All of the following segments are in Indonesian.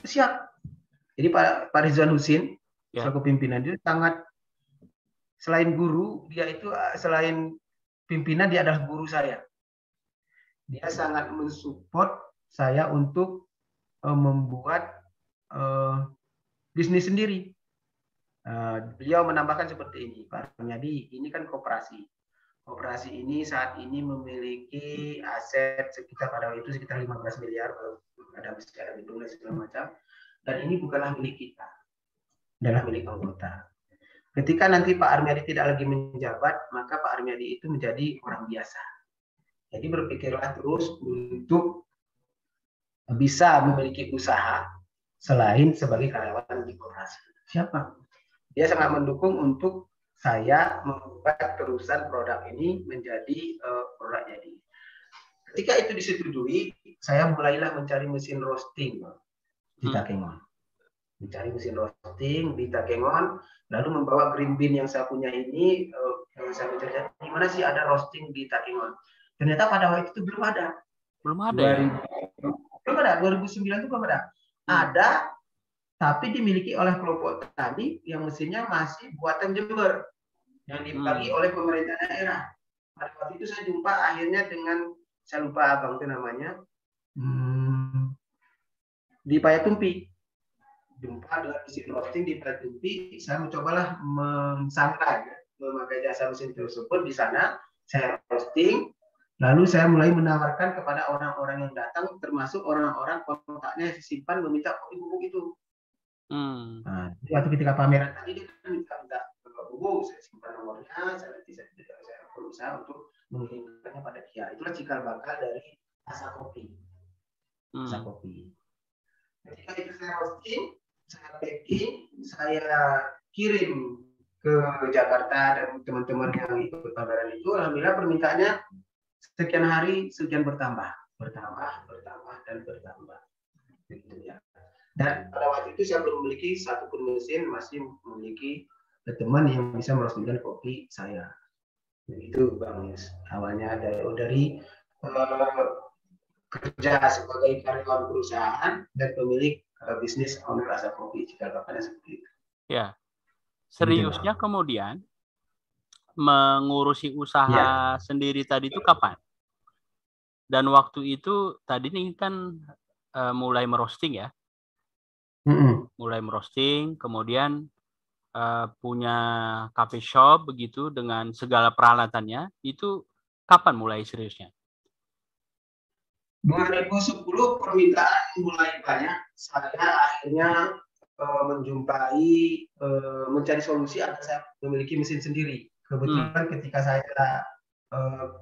siap. Jadi Pak Rizwan Husin, Ya. selaku pimpinan, dia sangat, selain guru, dia itu selain pimpinan, dia adalah guru saya. Dia sangat mensupport saya untuk membuat bisnis sendiri. Beliau menambahkan seperti ini, Pak Armiadi, ini kan koperasi. Koperasi ini saat ini memiliki aset sekitar, pada waktu itu sekitar 15 miliar, ada secara hitung dan segala macam. Dan ini bukanlah milik kita, adalah milik anggota. Ketika nanti Pak Armiadi tidak lagi menjabat, maka Pak Armiadi itu menjadi orang biasa. Jadi berpikirlah terus untuk bisa memiliki usaha selain sebagai karyawan di koperasi. Siapa? Dia sangat mendukung untuk saya membuat terusan produk ini menjadi produk jadi. Ketika itu disetujui, saya mulailah mencari mesin roasting di Takengon. Mencari mesin roasting di Takengon, lalu membawa green bean yang saya punya ini, saya mencari di mana sih ada roasting di Takengon. Ternyata pada waktu itu belum ada. Belum ada ya? Belum ada, 2009 itu belum ada. Ada, tapi dimiliki oleh kelompok tani yang mesinnya masih buatan Jember, yang dibagi oleh pemerintah daerah. Pada waktu itu saya jumpa akhirnya dengan, saya lupa abang itu namanya, di Payatumpi. Jumpa dengan mesin roasting di Payatumpi, saya mencobalah mensangka, memakai jasa mesin tersebut di sana, saya roasting, lalu saya mulai menawarkan kepada orang-orang yang datang, termasuk orang-orang kontaknya yang simpan, meminta bubuk itu. Nah, waktu ketika pameran tadi, dia kan minta bubuk, saya simpan nomornya, saya berusaha untuk mengirimkannya pada dia. Itulah cikal bakal dari rasa kopi. Rasa kopi. Ketika itu saya roasting, saya packing, saya kirim ke Jakarta dan teman-teman yang ikut pameran itu, alhamdulillah permintaannya sekian hari sekian bertambah. Gitu ya. Dan pada waktu itu saya belum memiliki satupun mesin, masih memiliki teman yang bisa merostingkan kopi saya. Begitu Bang Yus. Awalnya dari kerja sebagai karyawan perusahaan dan pemilik bisnis owner rasa kopi, jika bapaknya seperti itu. Ya. Seriusnya kemudian mengurusi usaha sendiri tadi itu kapan? Dan waktu itu tadi ini kan mulai merosting ya. Mulai merosting, kemudian punya coffee shop begitu dengan segala peralatannya. Itu kapan mulai seriusnya? 2010 permintaan mulai banyak. Saya akhirnya menjumpai, mencari solusi agar saya memiliki mesin sendiri. Kebetulan ketika saya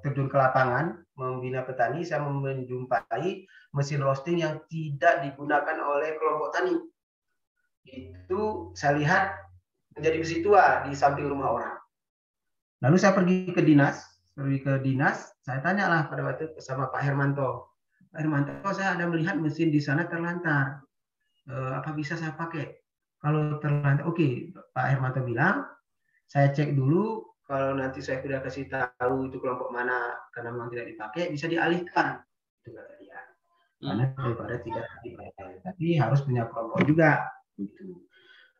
terjun ke lapangan membina petani, saya menjumpai mesin roasting yang tidak digunakan oleh kelompok tani. Itu saya lihat menjadi besi tua di samping rumah orang. Lalu saya pergi ke dinas, saya tanyalah pada waktu itu sama Pak Hermanto. Pak Hermanto, saya ada melihat mesin di sana terlantar. Apa bisa saya pakai? Kalau terlantar, oke. Pak Hermanto bilang, saya cek dulu. Kalau nanti saya sudah kasih tahu itu kelompok mana karena memang tidak dipakai, bisa dialihkan. Itu kata dia. Karena daripada tidak dipakai, tapi harus punya kelompok juga. Gitu.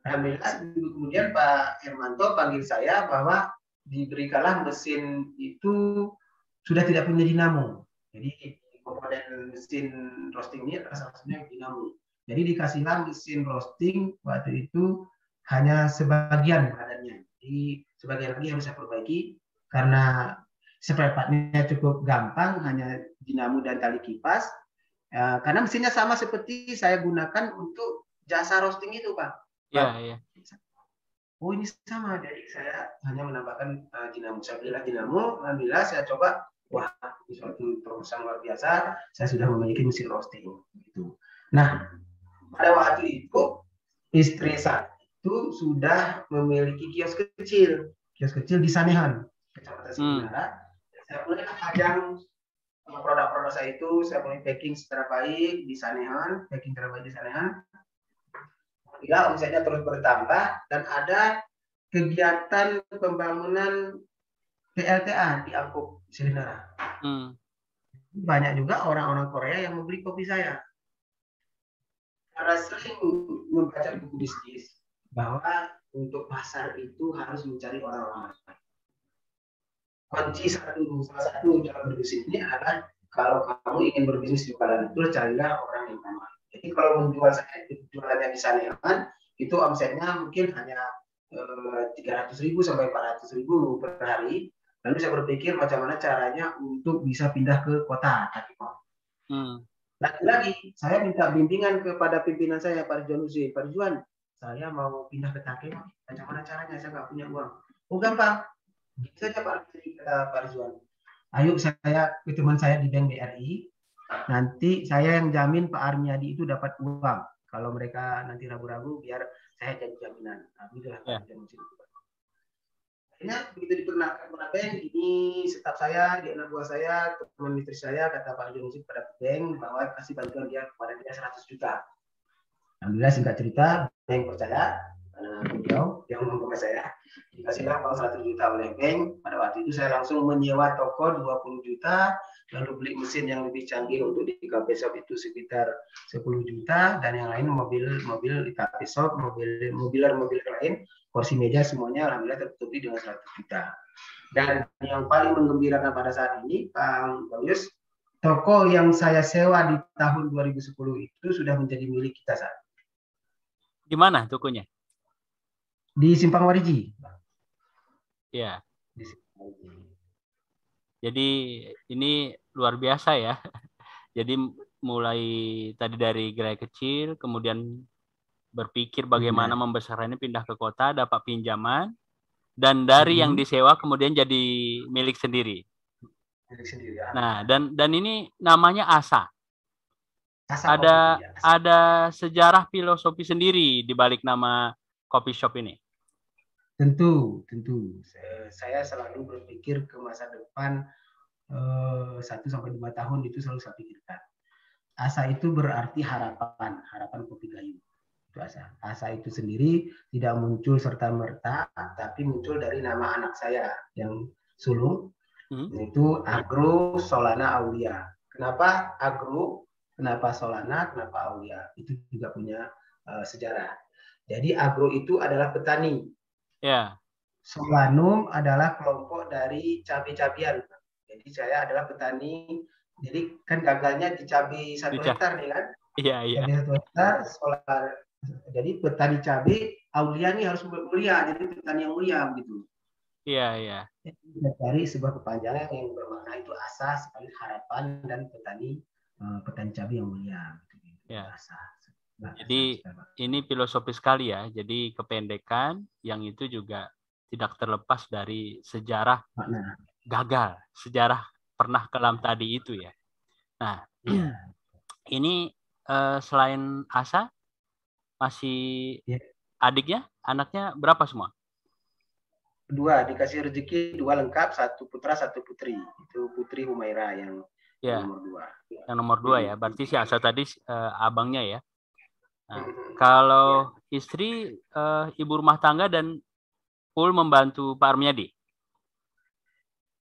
Alhamdulillah kemudian Pak Hermanto panggil saya bahwa diberikanlah mesin itu sudah tidak punya dinamo. Jadi komponen mesin roasting ini adalah salah satunya dinamo. Jadi dikasihlah mesin roasting waktu itu hanya sebagian badannya. Jadi sebagian lagi harus saya perbaiki karena spare partnya cukup gampang, hanya dinamo dan tali kipas. Karena mesinnya sama seperti saya gunakan untuk jasa roasting itu, Pak. Iya. Oh ini sama, jadi saya hanya menambahkan dinamo. Saya belilah dinamo, alhamdulillah saya coba, wah ini suatu terobosan luar biasa. Saya sudah memiliki mesin roasting. Gitu. Nah pada waktu itu istri saya itu sudah memiliki kios kecil di Sanehan, Kecamatan Seminara. Saya mulai ajang produk-produk saya itu, saya mulai packing secara baik di Sanehan, Ya, omsetnya terus bertambah dan ada kegiatan pembangunan PLTA di Angkub Selinara. Banyak juga orang-orang Korea yang membeli kopi saya. karena sering membaca buku bisnis bahwa untuk pasar itu harus mencari orang-orang. Kunci salah satu dalam berbisnis ini adalah kalau kamu ingin berbisnis di jualan itu carilah orang yang aman. Jadi kalau menjual jualannya di Saneman itu omsetnya mungkin hanya 300.000 sampai 400.000 per hari. Lalu saya berpikir macam mana caranya untuk bisa pindah ke kota Takimau. Lagi-lagi saya minta bimbingan kepada pimpinan saya Pak Ridwan Husein. Pak Ridwan, saya mau pindah ke Takimau. Macam mana caranya? Saya nggak punya uang. Oh gampang. Gitu saja Pak Ridwan. Ayo saya ke teman saya di Bank BRI. Nanti saya yang jamin Pak Armiadi itu dapat uang. Kalau mereka nanti ragu-ragu, biar saya jadi jaminan. Nah, itulah Pak Ridwan Husein. Akhirnya begitu diperkenalkan kepada bank, ini staf saya, di anak buah saya, teman istri saya, kata Pak Ridwan Husein pada bank bahwa kasih bantuan dia kepada dia 100 juta. Alhamdulillah singkat cerita, bank percaya karena beliau yang ngomong ke saya, dikasihlah uang 100 juta oleh bank. Pada waktu itu saya langsung menyewa toko 20 juta, lalu beli mesin yang lebih canggih untuk di cafe shop itu sekitar 10 juta, dan yang lain mobil di cafe shop, mobil lain, kursi meja semuanya alhamdulillah tertutupi dengan 100 juta. Dan yang paling menggembirakan pada saat ini, Pak Gayus, toko yang saya sewa di tahun 2010 itu sudah menjadi milik kita saat. Di mana tokonya? Di Simpang Wariji. Ya. Jadi ini luar biasa ya. Jadi mulai tadi dari gerai kecil, kemudian berpikir bagaimana membesarkannya, pindah ke kota, dapat pinjaman, dan dari yang disewa kemudian jadi milik sendiri. Ya. Nah, dan ini namanya Asa. Ada sejarah filosofi sendiri di balik nama coffee shop ini. Tentu. Saya selalu berpikir ke masa depan 1 sampai 2 tahun itu selalu saya pikirkan. Asa itu berarti harapan kopi gayo. Itu asa. Asa itu sendiri tidak muncul serta-merta, tapi muncul dari nama anak saya yang sulung, yaitu Agro Solana Aulia. Kenapa Agro? Kenapa Solana? Kenapa Aulia? Itu juga punya sejarah. Jadi Agro itu adalah petani. Ya. Solanum adalah kelompok dari cabai-cabian. Jadi saya adalah petani. Jadi kan gagalnya di cabai 1 hektar nih kan? Iya. Cabai 1 hektar, jadi petani cabai, Aulia ini harus mulia. Jadi petani yang mulia gitu. Iya. Dari sebuah kepanjangan yang bermakna itu asa sekali harapan dan petani cabai yang mulia. Gitu. Ya. Jadi ini filosofis sekali ya. Jadi kependekan yang itu juga tidak terlepas dari sejarah gagal, sejarah pernah kelam tadi itu ya. Nah, ini selain Asa masih adiknya, anaknya berapa semua? 2, dikasih rezeki 2 lengkap, 1 putra 1 putri. Itu Putri Humaira yang nomor 2. Yang nomor 2 ya. Berarti si Asa tadi abangnya ya. Nah, kalau istri ibu rumah tangga dan full membantu Pak Armiadi.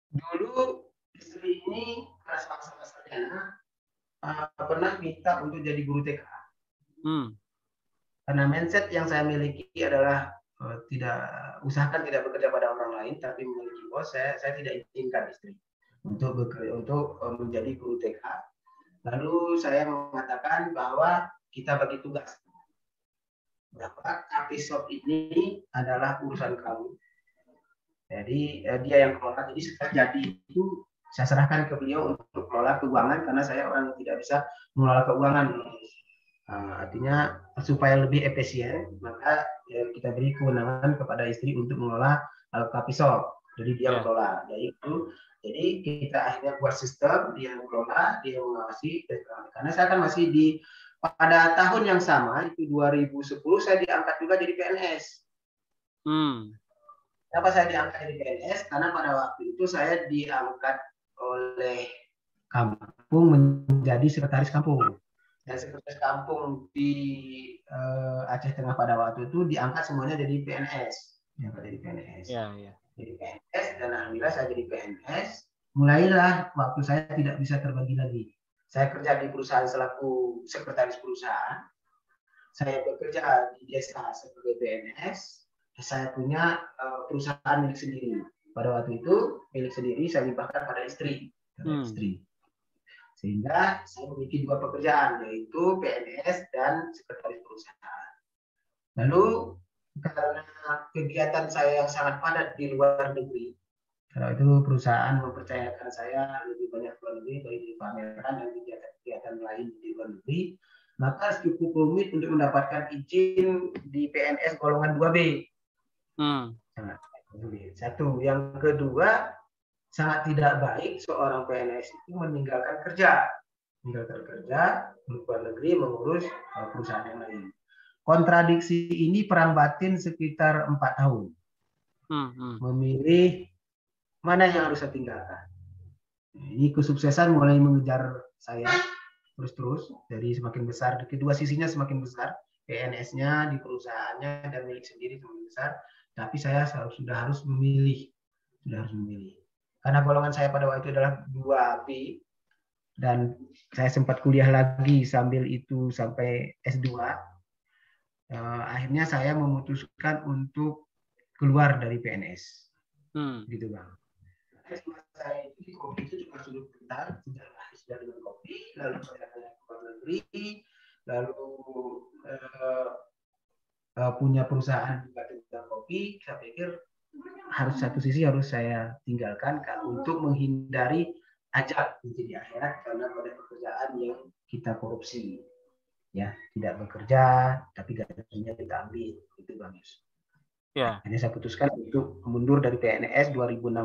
Dulu istri ini kelas masa-masanya pernah minta untuk jadi guru TK. Karena mindset yang saya miliki adalah usahakan tidak bekerja pada orang lain, tapi memiliki bos. Saya tidak izinkan istri untuk menjadi guru TK. Lalu saya mengatakan bahwa kita bagi tugas. Bahwa coffee shop ini adalah urusan kamu. Jadi dia yang kelola. Jadi setelah jadi itu saya serahkan ke beliau untuk mengelola keuangan karena saya orang yang tidak bisa mengelola keuangan. Artinya supaya lebih efisien maka kita beri kewenangan kepada istri untuk mengelola coffee shop. Jadi dia mengelola. Jadi kita akhirnya buat sistem, dia mengelola, dia mengawasi. Karena saya kan masih pada tahun yang sama itu 2010 saya diangkat juga jadi PNS. Kenapa saya diangkat jadi PNS? Karena pada waktu itu saya diangkat oleh kampung menjadi sekretaris kampung. Dan sekretaris kampung di Aceh Tengah pada waktu itu diangkat semuanya jadi PNS. Jadi PNS. Jadi PNS dan alhamdulillah saya jadi PNS. Mulailah waktu saya tidak bisa terbagi lagi. Saya kerja di perusahaan selaku sekretaris perusahaan. saya bekerja di desa sebagai PNS, saya punya perusahaan milik sendiri. Pada waktu itu milik sendiri saya limpahkan pada istri. Sehingga saya memiliki 2 pekerjaan, yaitu PNS dan sekretaris perusahaan. Lalu karena kegiatan saya yang sangat padat di luar negeri, kalau itu perusahaan mempercayakan saya lebih banyak luar negeri, baik di pameran dan kegiatan lain di luar negeri, maka cukup rumit untuk mendapatkan izin di PNS golongan 2B. Satu. Yang kedua, sangat tidak baik seorang PNS itu meninggalkan kerja luar negeri mengurus perusahaan yang lain. Kontradiksi ini perang batin sekitar 4 tahun. Memilih mana yang harus saya tinggalkan. Ini kesuksesan mulai mengejar saya terus dari semakin besar, kedua sisinya semakin besar, PNS-nya di perusahaannya dan milik sendiri semakin besar, tapi saya sudah harus memilih. Karena golongan saya pada waktu itu adalah 2B, dan saya sempat kuliah lagi sambil itu sampai S2. Akhirnya saya memutuskan untuk keluar dari PNS. Gitu Bang. Saya itu di kopi itu juga sudah bentar, sudah dengan kopi, lalu saya ke luar negeri, lalu punya perusahaan juga tentang kopi. Saya pikir satu sisi harus saya tinggalkan untuk menghindari ajab menjadi akhirat karena pada pekerjaan yang kita korupsi, ya tidak bekerja tapi gajinya kita ambil, itu Bang Yus. Ya. Ini saya putuskan untuk mundur dari PNS 2016,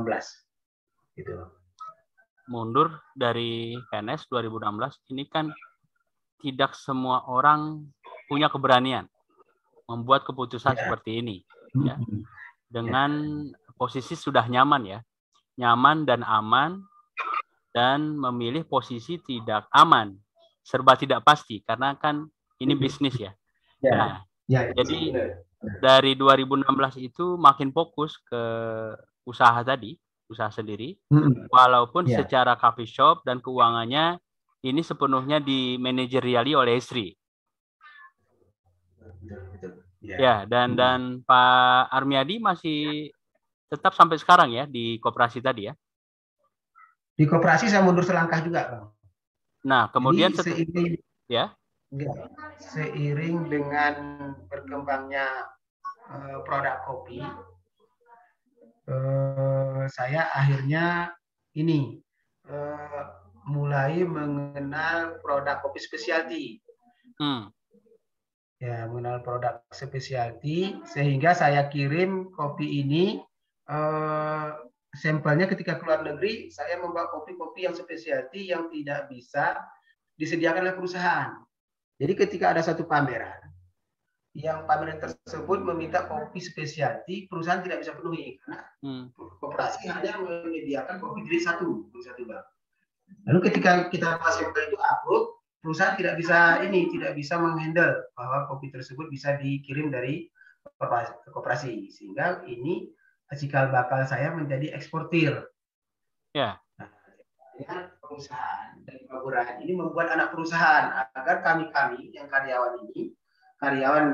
gitu. Mundur dari PNS 2016 ini kan tidak semua orang punya keberanian membuat keputusan seperti ini, ya. Dengan posisi sudah nyaman ya, nyaman dan aman. Dan memilih posisi tidak aman, serba tidak pasti, karena kan ini bisnis ya. Jadi dari 2016 itu makin fokus ke usaha tadi, usaha sendiri, walaupun secara coffee shop dan keuangannya ini sepenuhnya dimanajeriali oleh istri. Ya, dan Pak Armiadi masih tetap sampai sekarang ya di koperasi tadi ya? Di koperasi saya mundur selangkah juga, Bang. Nah, kemudian seiring dengan berkembangnya produk kopi, saya akhirnya mulai mengenal produk kopi specialty. Ya, mengenal produk specialty sehingga saya kirim kopi ini sampelnya ketika keluar negeri, saya membawa kopi-kopi yang specialty yang tidak bisa disediakan oleh perusahaan. Jadi ketika ada satu pameran, yang pameran tersebut meminta kopi specialty, perusahaan tidak bisa penuhi karena koperasi hanya menyediakan kopi grade 1, Bang. Lalu ketika kita sampel itu upload, perusahaan tidak bisa menghandle bahwa kopi tersebut bisa dikirim dari koperasi, sehingga ini cikal bakal saya menjadi eksportir. Ya. Nah, perusahaan dari Baburahan ini membuat anak perusahaan agar kami yang karyawan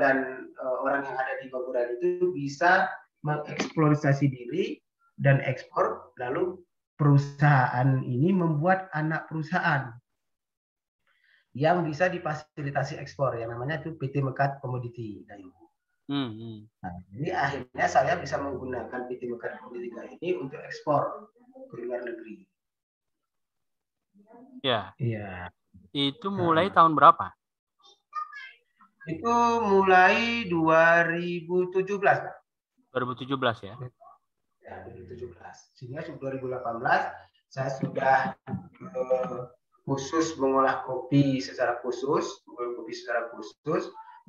dan orang yang ada di Baburahan itu bisa mengeksplorasi diri dan ekspor. Lalu perusahaan ini membuat anak perusahaan yang bisa difasilitasi ekspor, yang namanya itu PT Mekat Komoditi. Nah, jadi akhirnya saya bisa menggunakan PT Mekat Komoditi ini untuk ekspor ke luar negeri. Ya. Iya. Itu mulai tahun berapa? Itu mulai 2017. 2017 ya? Ya, 2017. Sehingga 2018 saya sudah khusus mengolah kopi secara khusus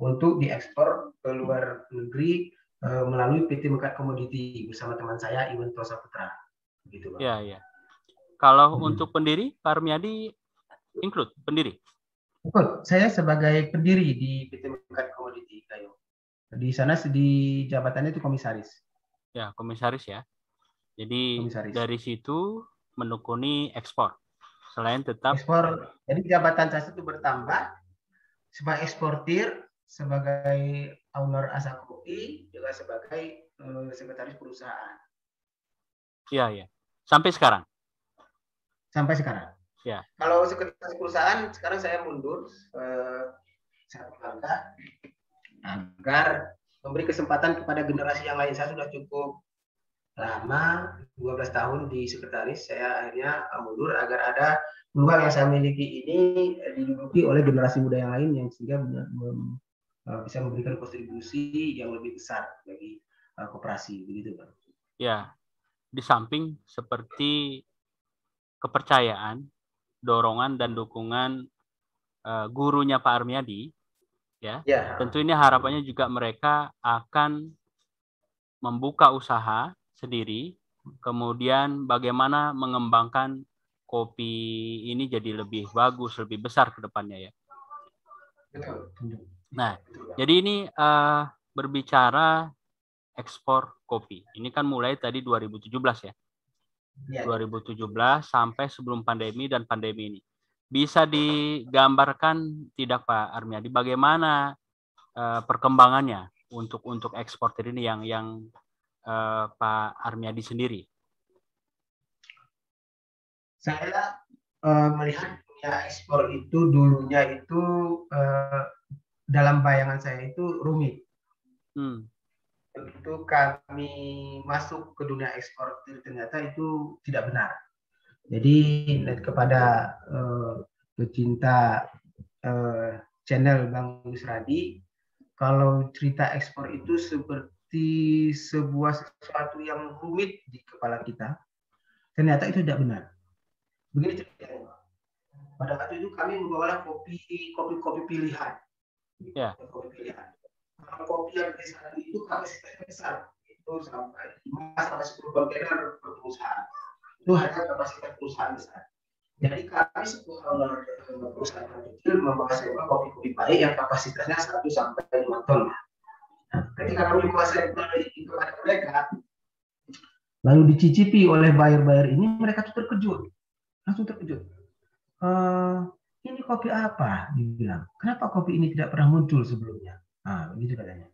untuk diekspor ke luar negeri melalui PT Mekat Komoditi bersama teman saya Iwan Tosa Putra. Begitu, Bang. Ya. Kalau untuk pendiri, Pak Armiadi include pendiri? Saya sebagai pendiri di PT Mekat Komoditi Kayu. Di sana di jabatannya itu komisaris. Ya, komisaris ya. Jadi komisaris. Dari situ menekuni ekspor. Selain tetap ekspor. Jadi jabatan saya itu bertambah sebagai eksportir sebagai owner Asa Kopi, juga sebagai sekretaris perusahaan. Iya, iya. Sampai sekarang? Sampai sekarang. Ya. Kalau sekretaris perusahaan, sekarang saya mundur satu langkah agar memberi kesempatan kepada generasi yang lain. Saya sudah cukup lama, 12 tahun di sekretaris, saya akhirnya mundur agar ada peluang yang saya miliki ini diduduki oleh generasi muda yang lain yang sehingga bisa memberikan kontribusi yang lebih besar bagi koperasi, begitu Pak. Ya, di samping seperti kepercayaan, dorongan dan dukungan gurunya Pak Armiadi, ya, tentu ini harapannya juga mereka akan membuka usaha sendiri, kemudian bagaimana mengembangkan kopi ini jadi lebih bagus, lebih besar ke depannya ya. Nah, jadi ini berbicara ekspor kopi. Ini kan mulai tadi 2017 ya. 2017 sampai sebelum pandemi dan pandemi ini. Bisa digambarkan tidak Pak Armiadi bagaimana perkembangannya untuk eksportir ini yang Pak Armiadi sendiri? Saya melihat dunia ekspor itu dulunya itu dalam bayangan saya itu rumit. Begitu kami masuk ke dunia ekspor ternyata itu tidak benar. Jadi kepada pecinta channel Bang Yusradi, kalau cerita ekspor itu seperti sebuah sesuatu yang rumit di kepala kita, ternyata itu tidak benar. Begini ceritanya. Pada waktu itu kami membawa kopi pilihan. Ya. Kopi pilihan. Kalau kopi yang di sana itu kapasitasnya besar, itu sampai 5 sampai 10 kontainer per perusahaan. Itu hanya kapasitas perusahaan besar. Jadi kami sebuah perusahaan kecil membawa sebuah kopi baik yang kapasitasnya 1 sampai 5 ton. Nah, ketika kami menguasai kepada mereka, lalu dicicipi oleh buyer-buyer ini, mereka tuh terkejut, langsung terkejut. Ini kopi apa? Dibilang. Kenapa kopi ini tidak pernah muncul sebelumnya? Nah, begitu katanya.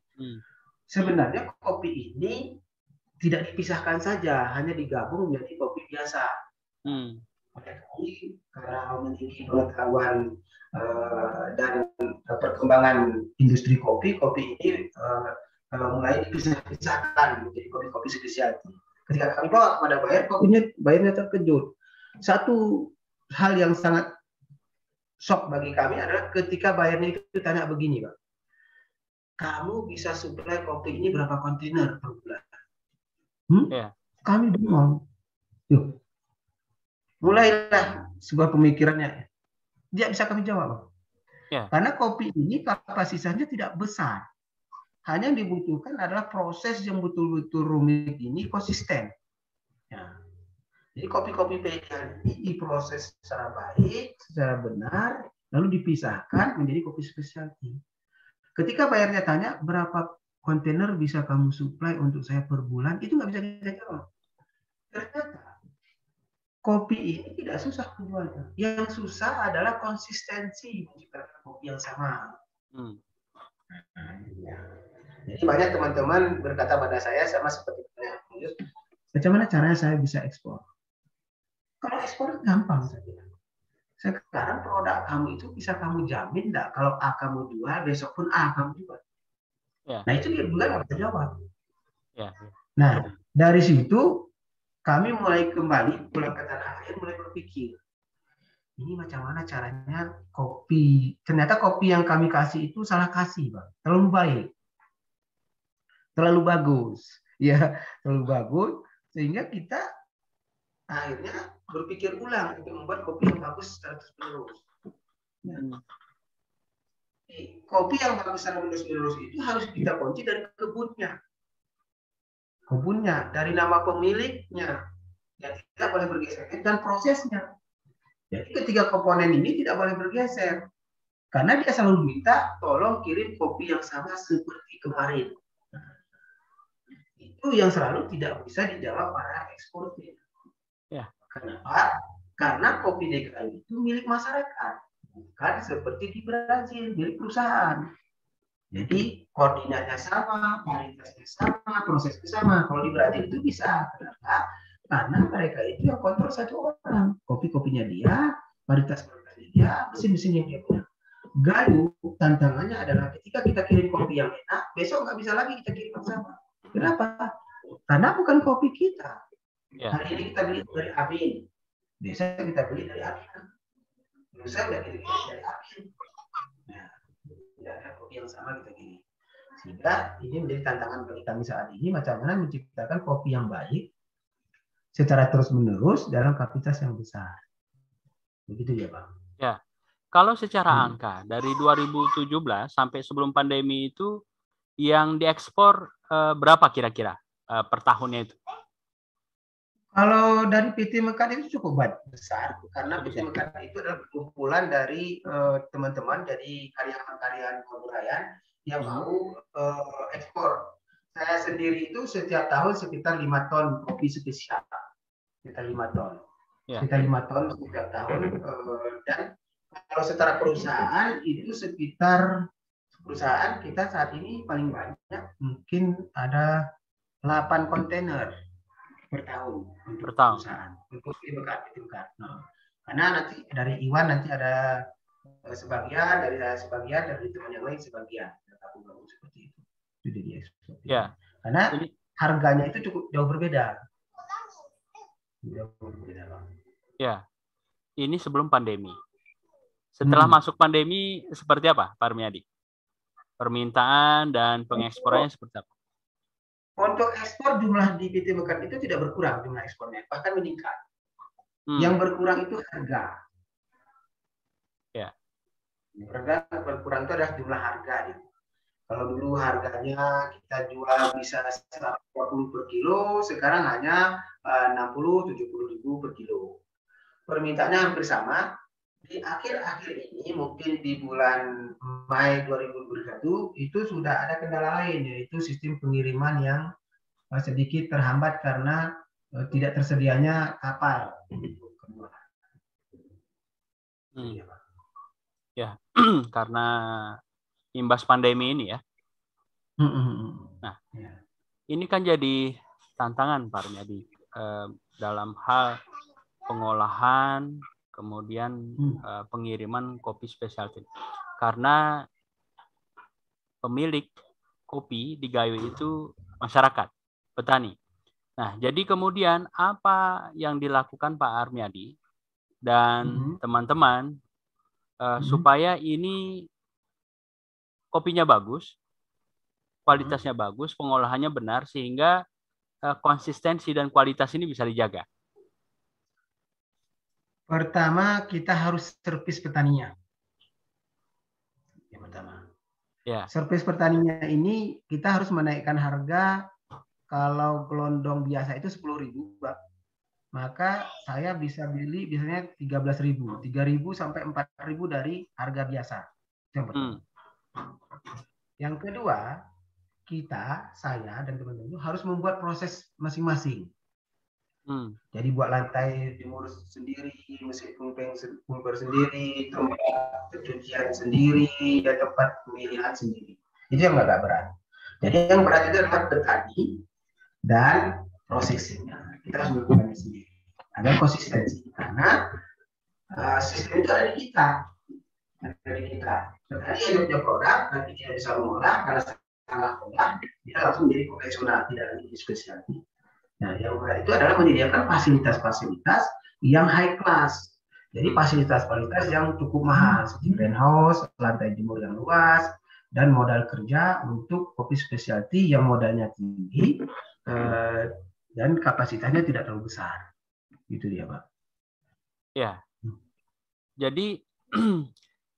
Sebenarnya kopi ini tidak dipisahkan saja, hanya digabung menjadi kopi biasa. Karena memiliki pengetahuan dan perkembangan industri kopi ini mulai dipisah-pisahkan menjadi kopi-kopi spesialty. Ketika kami bawa kepada bayarnya terkejut. Satu hal yang sangat shock bagi kami adalah ketika bayarnya itu tanya begini, Pak. Kamu bisa suplai kopi ini berapa kontainer per bulan? Kami bingung. Mulailah sebuah pemikirannya. Dia bisa kami jawab. Karena kopi ini kapasitasnya tidak besar. Hanya yang dibutuhkan adalah proses yang betul-betul rumit ini konsisten. Ya. Jadi kopi-kopi pilihan ini diproses secara baik, secara benar, lalu dipisahkan menjadi kopi spesialty. Ketika bayarnya tanya berapa kontainer bisa kamu suplai untuk saya per bulan, itu nggak bisa kita jawab. Ternyata kopi ini tidak susah menjualnya. Yang susah adalah konsistensi menciptakan kopi yang sama. Jadi banyak teman-teman berkata pada saya sama seperti bagaimana caranya saya bisa ekspor? Kalau ekspor gampang saja. Sekarang produk kamu itu bisa kamu jamin enggak kalau A kamu jual, besok pun A kamu jual. Nah itu dia juga nggak bisa jawab. Nah dari situ kami mulai kembali pulang ke tanah air, mulai berpikir ini macam mana caranya kopi. Ternyata kopi yang kami kasih itu salah kasih, Bang. Terlalu baik, terlalu bagus, ya terlalu bagus sehingga kita akhirnya berpikir ulang untuk membuat kopi yang bagus secara terus-menerus. Kopi yang bagus secara terus-menerus itu harus kita kunci dari kebunnya, dari nama pemiliknya, yang tidak boleh bergeser, dan prosesnya. Jadi ketiga komponen ini tidak boleh bergeser, karena dia selalu minta tolong kirim kopi yang sama seperti kemarin. Itu yang selalu tidak bisa dijawab para eksportir. Kenapa? Karena kopi DKI itu milik masyarakat, bukan seperti di Brazil milik perusahaan. Jadi koordinatnya sama, kualitasnya sama, prosesnya sama. Kalau di Brazil itu bisa. Kenapa? Karena mereka itu yang kontrol satu orang. Kopi-kopinya dia, varietas-varietasnya dia, mesin-mesinnya dia punya. Gayo, tantangannya adalah ketika kita kirim kopi yang enak, besok nggak bisa lagi kita kirim yang sama. Kenapa? Karena bukan kopi kita. Hari ini kita beli dari Amin, besok kita beli dari Amin. Lusa udah kita beli dari Amin. Nah, tidak ada kopi yang sama kita kirim. Sehingga ini menjadi tantangan bagi kami saat ini, macam mana menciptakan kopi yang baik secara terus-menerus dalam kapasitas yang besar. Begitu ya, Bang? Ya. Kalau secara angka, dari 2017 sampai sebelum pandemi itu, yang diekspor berapa kira-kira per tahunnya itu? Kalau dari PT Mekar itu cukup besar, karena PT Mekar itu adalah kumpulan dari teman-teman, dari karyawan-karyawan kebudayaan yang mau ekspor. Saya sendiri itu setiap tahun sekitar 5 ton kopi spesial. Sekitar 5 ton. Sekitar 5 ton setiap tahun. Dan kalau secara perusahaan itu sekitar perusahaan kita saat ini paling banyak mungkin ada 8 kontainer per tahun untuk perusahaan untuk dibekat. Nah, karena nanti dari Iwan nanti ada sebagian, dari saya sebagian, dari teman yang lain sebagian. Gabung seperti itu. Itu jadi ekspor. Ya. Karena harganya itu cukup jauh berbeda. Ya, ini sebelum pandemi. Setelah masuk pandemi, seperti apa, Pak Armiadi? Permintaan dan pengeksporannya seperti apa? Untuk ekspor jumlah di PT Mekar itu tidak berkurang jumlah ekspornya, bahkan meningkat. Yang berkurang itu harga. Ya. Harga berkurang itu adalah jumlah harga. Kalau dulu harganya kita jual bisa 140 per kilo, sekarang hanya 60-70 ribu per kilo. Permintaannya hampir sama. Di akhir-akhir ini, mungkin di bulan Mei 2021, itu sudah ada kendala lain, yaitu sistem pengiriman yang sedikit terhambat karena tidak tersedianya kapal. Ya, karena imbas pandemi ini ya. Nah, ini kan jadi tantangan Pak Armiadi dalam hal pengolahan, kemudian pengiriman kopi spesialty. Karena pemilik kopi di Gayo itu masyarakat, petani. Nah, jadi kemudian apa yang dilakukan Pak Armiadi dan teman-teman supaya ini kopinya bagus, kualitasnya bagus, pengolahannya benar, sehingga konsistensi dan kualitas ini bisa dijaga? Pertama, kita harus servis petaninya. Yang pertama. Ya. Servis petaninya ini kita harus menaikkan harga. Kalau gelondong biasa itu 10.000, Pak. Maka saya bisa beli biasanya 13.000, 3.000 sampai 4.000 dari harga biasa. Yang pertama. Yang kedua, saya dan teman-teman harus membuat proses masing-masing. Jadi buat lantai jemur sendiri, mesin pumper sendiri, tempat pencucian sendiri, dan tempat pemilihan sendiri. Itu yang agak berat. Jadi yang berat itu adalah petani dan prosesnya. Kita harus melakukannya sendiri. Ada konsistensi karena sistem itu ada di kita. Petani yang punya produk, nanti dia bisa mengolah karena salah olah, dia langsung menjadi konvensional, tidak lagi spesialty. Nah, yang berat itu adalah menyediakan fasilitas-fasilitas yang high class. Jadi fasilitas-fasilitas yang cukup mahal, seperti greenhouse, lantai jemur yang luas, dan modal kerja untuk kopi spesialty yang modalnya tinggi dan kapasitasnya tidak terlalu besar. Gitu dia, Pak. Ya. Jadi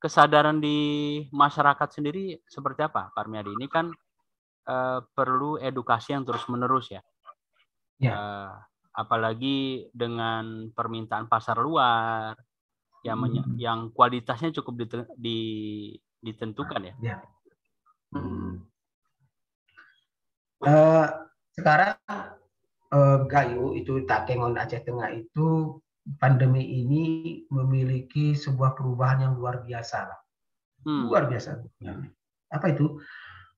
kesadaran di masyarakat sendiri seperti apa, Pak Armiadi? Ini kan perlu edukasi yang terus-menerus ya. Apalagi dengan permintaan pasar luar yang kualitasnya cukup ditentukan ya. Sekarang Gayo itu Takengon Aceh Tengah itu pandemi ini memiliki sebuah perubahan yang luar biasa. Luar biasa. apa itu?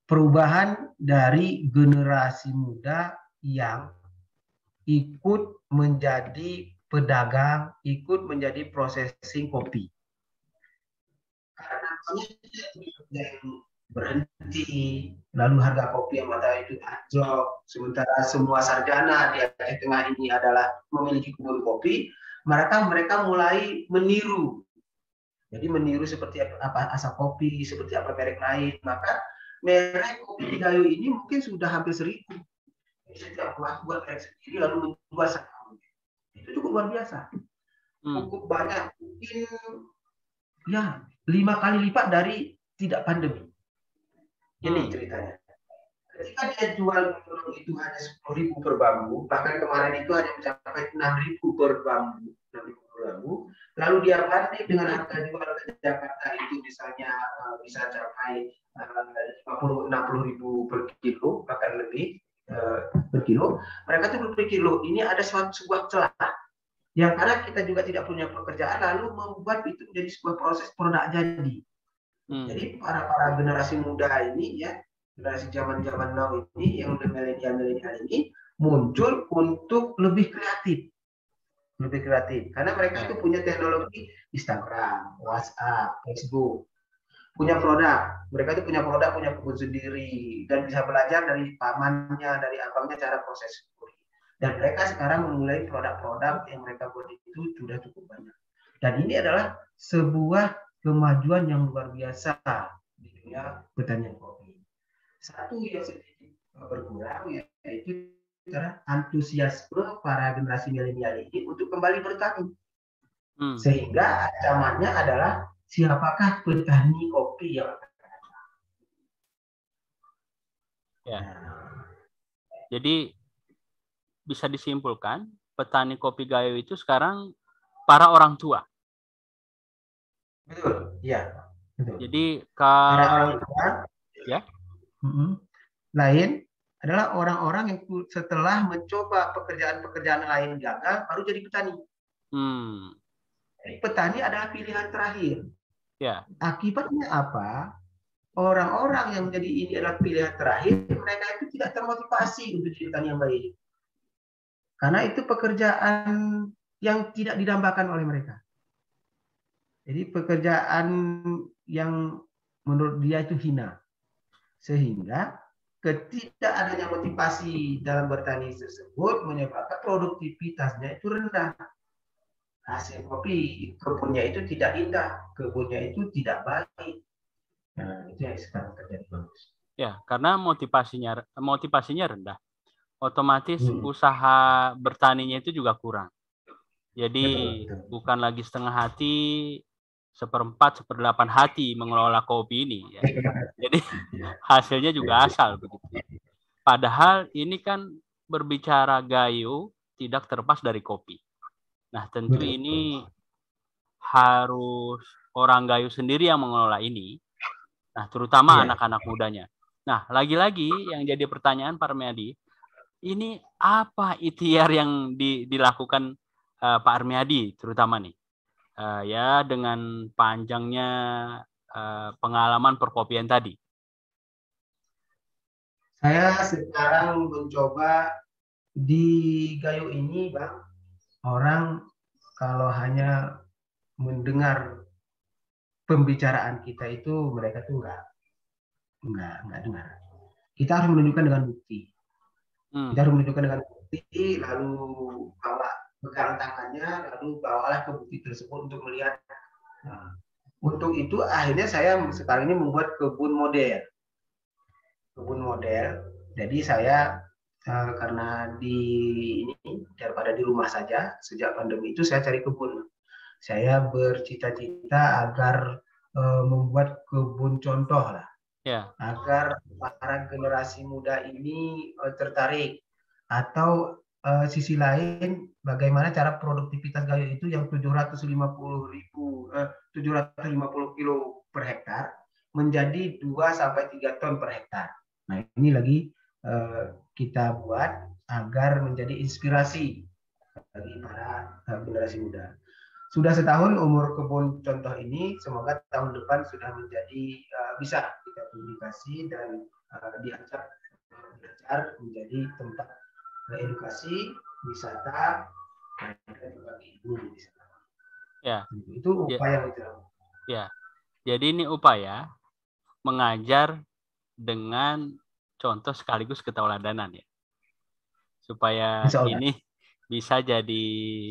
Perubahan dari generasi muda yang ikut menjadi pedagang, ikut menjadi processing kopi. Karena yang berhenti, lalu harga kopi yang mata itu anjlok, sementara semua sarjana di Aceh Tengah ini adalah memiliki kebun kopi, mereka mulai meniru. Jadi meniru seperti apa Asap Kopi, seperti apa merek lain. Maka merek kopi di Gayo ini mungkin sudah hampir 1000. Setiap buat merek sendiri lalu menjual satu. Itu cukup luar biasa. Cukup banyak, mungkin ya 5 kali lipat dari tidak pandemi. Ini ceritanya. Ketika dia jual itu hanya 10.000 per bambu, bahkan kemarin itu hanya mencapai 6.000 per bambu, 6.000 per bambu. Lalu dia banding dengan harga jual ke Jakarta itu misalnya bisa capai 50-60.000 per kilo, bahkan lebih per kilo. Mereka tuh berpikir, loh ini ada sebuah celah. Yang karena kita juga tidak punya pekerjaan, lalu membuat itu menjadi sebuah proses produk jadi. Jadi para generasi muda ini ya, generasi zaman now ini yang milenial ini muncul untuk lebih kreatif, karena mereka itu punya teknologi Instagram, WhatsApp, Facebook, punya produk, mereka itu punya kebun sendiri dan bisa belajar dari pamannya, dari abangnya cara proses. Dan mereka sekarang memulai produk-produk yang mereka buat itu sudah cukup banyak. Dan ini adalah sebuah kemajuan yang luar biasa di dunia pertanian kopi. Satu yang sedikit berkurang yaitu karena antusiasme para generasi milenial ini untuk kembali bertani. Sehingga ancamannya adalah siapakah petani kopi yang akan datang. Ya. Jadi bisa disimpulkan petani kopi Gayo itu sekarang para orang tua. Betul, iya. Betul. Jadi para orang tua, ya, lain adalah orang-orang yang setelah mencoba pekerjaan-pekerjaan lain gagal, baru jadi petani. Jadi petani adalah pilihan terakhir. Ya. Akibatnya apa? Orang-orang yang menjadi ini adalah pilihan terakhir, mereka itu tidak termotivasi untuk jadi petani yang baik. Karena itu pekerjaan yang tidak didambakan oleh mereka. Jadi pekerjaan yang menurut dia itu hina. Sehingga ketidakadanya motivasi dalam bertani tersebut menyebabkan produktivitasnya itu rendah. Hasil kopi kebunnya itu tidak indah, kebunnya itu tidak baik. Nah, itu yang sekarang terjadi, bagus. Ya, karena motivasinya rendah. Otomatis usaha bertaninya itu juga kurang. Jadi betul. Bukan lagi setengah hati, 1/4, 1/8 hati mengelola kopi ini. Ya. Jadi hasilnya juga asal begitu. Padahal ini kan berbicara Gayo tidak terlepas dari kopi. Nah tentu ini harus orang Gayo sendiri yang mengelola ini. Nah terutama anak-anak mudanya. Nah lagi-lagi yang jadi pertanyaan Pak Armiadi, ini apa ikhtiar yang dilakukan Pak Armiadi terutama nih? Ya dengan panjangnya pengalaman perkopian tadi. Saya sekarang mencoba di Gayo ini, Bang, orang kalau hanya mendengar pembicaraan kita itu mereka tuh nggak dengar. Kita harus menunjukkan dengan bukti. Kita harus menunjukkan dengan bukti, lalu bawa pegang tangannya, lalu bawalah ke bukti tersebut untuk melihat. Nah, untuk itu akhirnya saya sekarang ini membuat kebun model. Jadi saya karena daripada di rumah saja sejak pandemi itu saya cari kebun. Saya bercita-cita agar membuat kebun contoh lah. Agar para generasi muda ini tertarik. Atau sisi lain bagaimana cara produktivitas Gayo itu yang 750 kilo per hektar menjadi 2-3 ton per hektar. Nah ini lagi kita buat agar menjadi inspirasi bagi para generasi muda. Sudah setahun umur kebun contoh ini, semoga tahun depan sudah menjadi bisa kita publikasi dan diajak belajar menjadi tempat edukasi, wisata, dan berbagi ilmu di sana. Ya. Itu upaya kita. Ya. Jadi ini upaya mengajar dengan contoh sekaligus ketauladanan ya. Supaya ini bisa jadi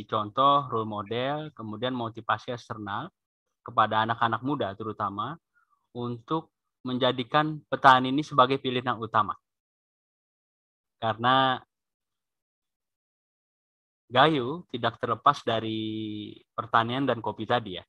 contoh, role model, kemudian motivasi eksternal kepada anak-anak muda terutama untuk menjadikan petani ini sebagai pilihan utama. Karena Gayo tidak terlepas dari pertanian dan kopi tadi ya.